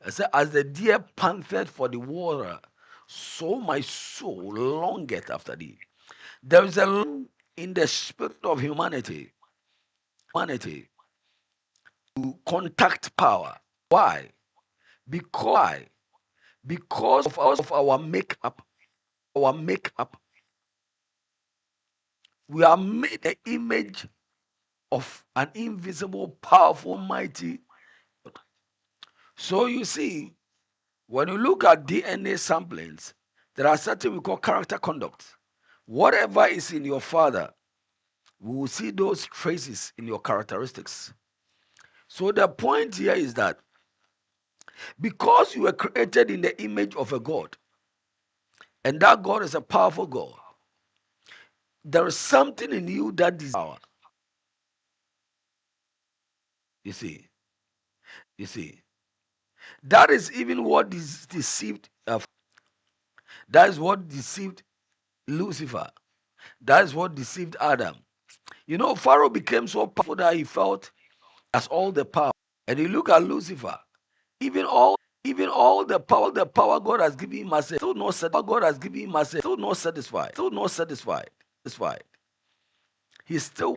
I said, as the deer panted for the water, so my soul longeth after thee. There is a longing in the spirit of humanity to contact power. Why? Because of our makeup. Our makeup. We are made the image of an invisible, powerful, mighty. So you see, when you look at DNA samplings, there are certain we call character conduct. Whatever is in your father, we will see those traces in your characteristics. So the point here is that because you were created in the image of a God, and that God is a powerful God, there is something in you that is power. You see, you see, that is even what deceived. That is what deceived Lucifer. That is what deceived Adam. You know, Pharaoh became so powerful that he felt has all the power. And you look at Lucifer, even all the power God has given him as still not satisfied. God has given him as still not satisfied. Still not satisfied. Satisfied. He still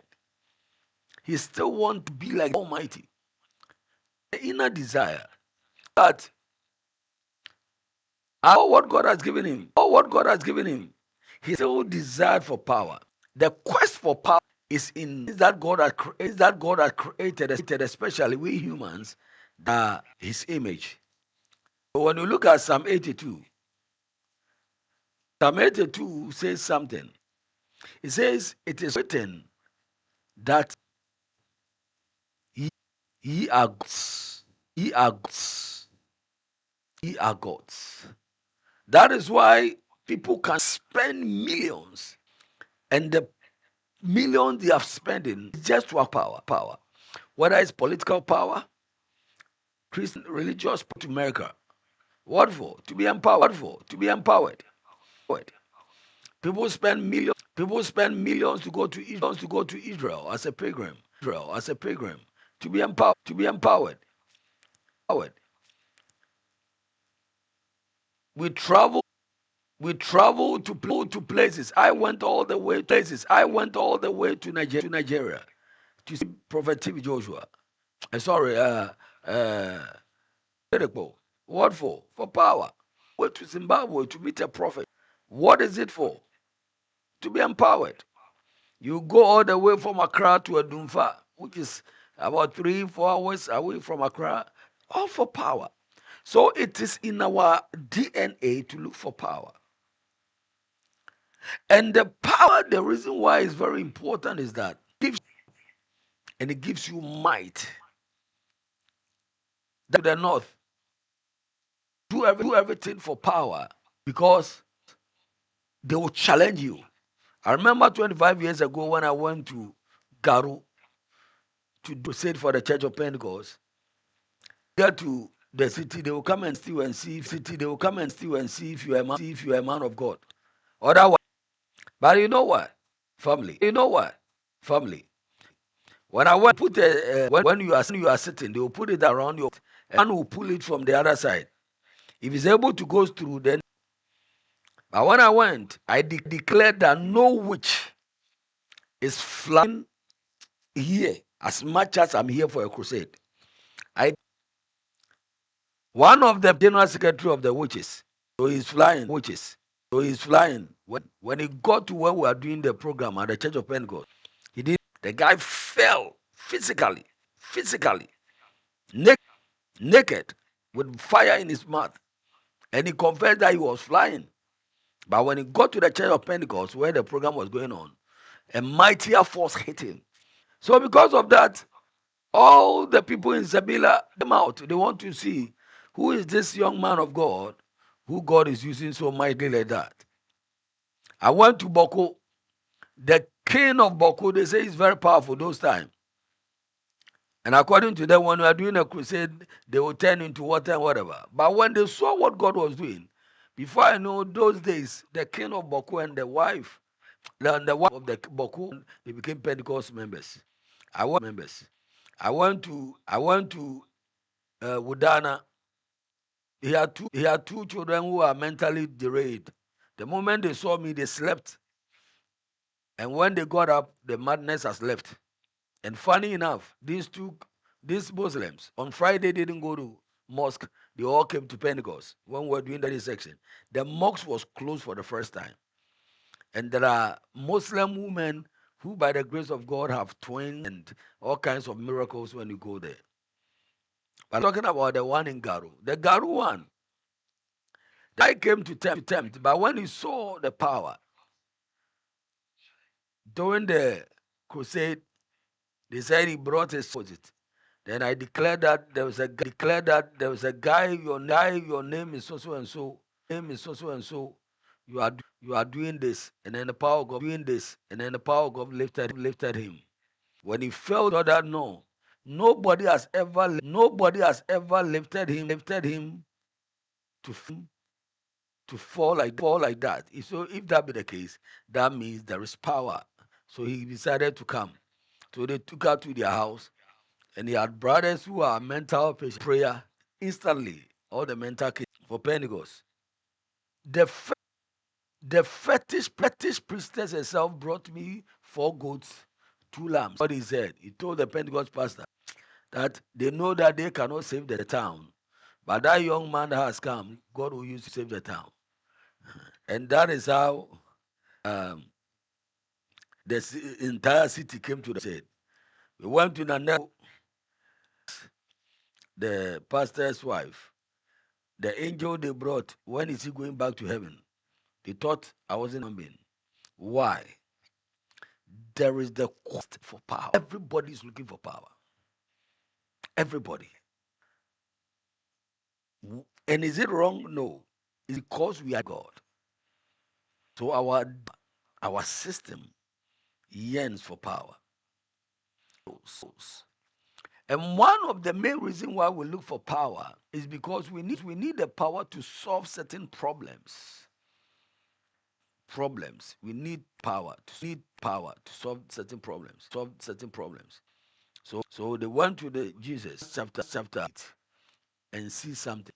he still want to be like Almighty. The inner desire that all what God has given him, he still desired for power. The quest for power is in that God has created, especially we humans, that his image. So when you look at Psalm 82 says something. It says, it is written that ye, ye are gods. Ye are gods. Ye are gods. That is why people can spend millions, and the millions they have spending just to have power. Whether it's political power, Christian religious to America. What for? To be empowered. To be empowered. People spend millions to go to Israel as a pilgrim. To be empowered. We travel. We travel to places. I went all the way to Nigeria to see Prophet TV Joshua. Sorry, Jericho. What for? For power. Went to Zimbabwe to meet a prophet. What is it for? To be empowered. You go all the way from Accra to Adumfa, which is about 3-4 hours away from Accra, all for power. So it is in our DNA to look for power. And the power, the reason why it's very important is that it gives you might. To the north, do everything for power because they will challenge you. I remember 25 years ago when I went to Garu to do crusade for the Church of Pentecost. Get to the city, they will come and steal and see if you are a man of God. Otherwise, but you know what, family? Family. When I went, when you are sitting, they will put it around you, and one will pull it from the other side. If he's able to go through, then. But when I went, I declared that no witch is flying here as much as I'm here for a crusade. I One of the general secretary of the witches, so he's flying witches. So he's flying. When he got to where we are doing the program at the Church of Pentecost, he did. The guy fell physically, naked, with fire in his mouth, and he confessed that he was flying. But when he got to the Church of Pentecost, where the program was going on, a mightier force hit him. So because of that, all the people in Sabila came out. They want to see who is this young man of God, who God is using so mightily like that. I went to Boko. The king of Boko, they say, is very powerful those times. And according to them, when we are doing a crusade, they will turn into water and whatever. But when they saw what God was doing, before I know those days, the king of Boko and the wife of the Boko, they became Pentecost members. I went to Wudana. He had two children who are mentally derailed. The moment they saw me, they slept. And when they got up, the madness has left. And funny enough, these Muslims on Friday didn't go to mosque. They all came to Pentecost when we were doing the section. The mosque was closed for the first time. And there are Muslim women who, by the grace of God, have twins and all kinds of miracles when you go there. But I'm talking about the one in Garu. The Garu one, the guy came to tempt, but when he saw the power during the crusade, they said he brought his opposite. Then I declared that there was a guy, your name is so and so, you are doing this, and then the power of God doing this, and then the power of God lifted him. When he felt that no, nobody has ever lifted him to fall like that. So if that be the case, that means there is power. So he decided to come. So they took her to their house, and he had brothers who are mental patient prayer instantly. All the mental case for Pentecost. The fetish priestess herself brought me 4 goats, 2 lambs. What he said, he told the Pentecost pastor that they know that they cannot save the town, but that young man that has come, God will use to save the town. And that is how um, the entire city came to the said. We went to Nana, the pastor's wife. The angel they brought, when is he going back to heaven? They thought I wasn't human. Why? There is the quest for power. Everybody is looking for power. Everybody. And is it wrong? No. It's because we are God. So our system yearns for power. And one of the main reasons why we look for power is because we need the power to solve certain problems. We need power to solve certain problems. So they went to the Jesus chapter 8 and see something.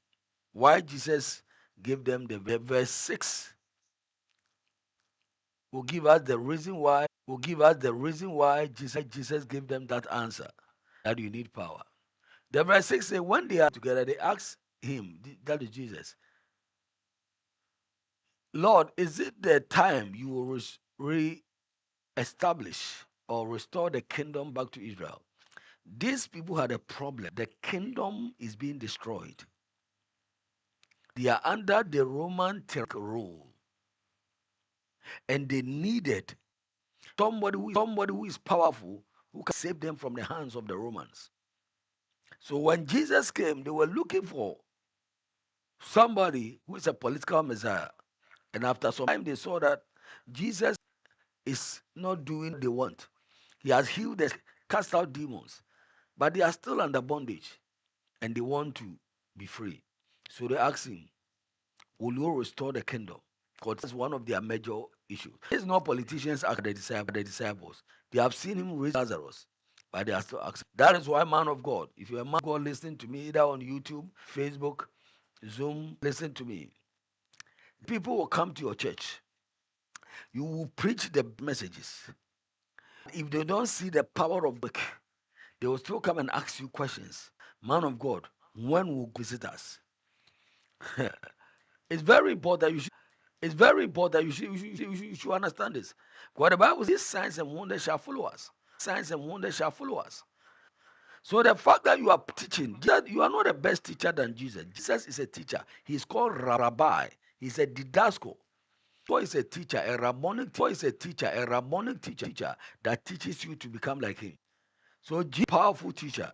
Why Jesus gave them the verse 6 will give us the reason why Jesus gave them that answer, that you need power. The verse 6 says, when they are together, they asked him, that is Jesus, Lord, is it the time you will re-establish or restore the kingdom back to Israel? These people had a problem. The kingdom is being destroyed. They are under the Roman rule, and they needed somebody who is powerful, who can save them from the hands of the Romans. So when Jesus came, they were looking for somebody who is a political messiah. And after some time, they saw that Jesus is not doing what they want. He has healed the cast out demons, but they are still under bondage, and they want to be free. So they asked him, will you restore the kingdom? Because that's one of their major issues. It's not politicians are the disciples. They have seen him raise Lazarus, but they are still asking. That is why, man of God, if you're a man of God listening to me, either on YouTube, Facebook, Zoom, listen to me. People will come to your church. You will preach the messages. If they don't see the power of work, they will still come and ask you questions. Man of God, when will you visit us? It's very important. You should understand this. Because the Bible says, these signs and wonders shall follow us. So the fact that you are teaching, you are not the best teacher than Jesus. Jesus is a teacher. He's called Rabbi. He's a didasco. So is a teacher, a rabbinic teacher that teaches you to become like him. So Jesus, powerful teacher.